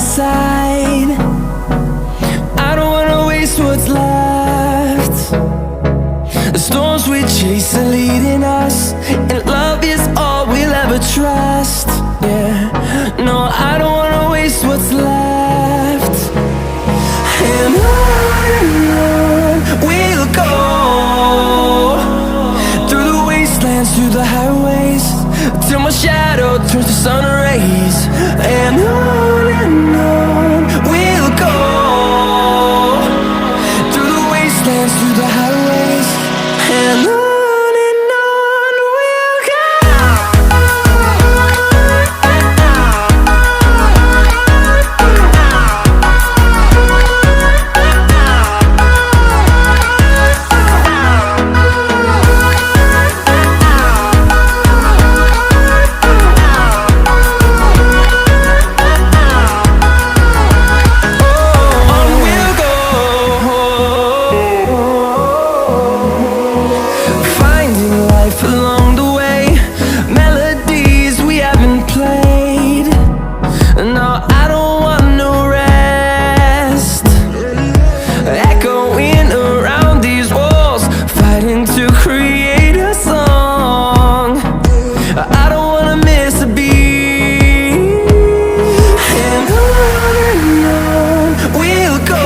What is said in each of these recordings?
side. I don't wanna waste what's left. The storms we chase are leading us, and love is all we'll ever trust. Yeah, no, I don't wanna waste what's left. And on we'll go, through the wastelands, through the highways, till my shadow turns to sun rays. And on we'll go, through the wastelands, through the highways, and on we'll go. Along the way, melodies we haven't played. No, I don't want no rest. Echoing around these walls, fighting to create a song. I don't wanna miss a beat. And on we'll go,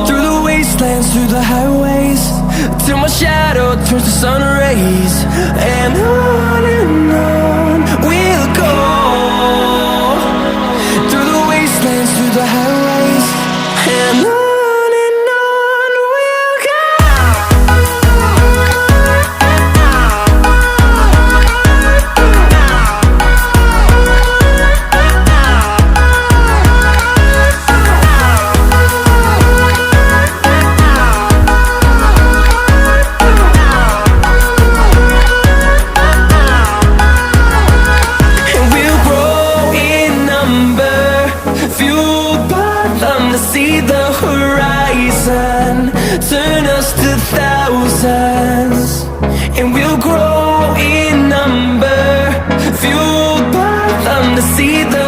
through the wastelands, through the highways, till my shadow turns to sun rays. And on we'll go, through the wastelands, through the highways, and on we'll go. To see the horizon turn us to thousands, and we'll grow in number, fueled by them to see the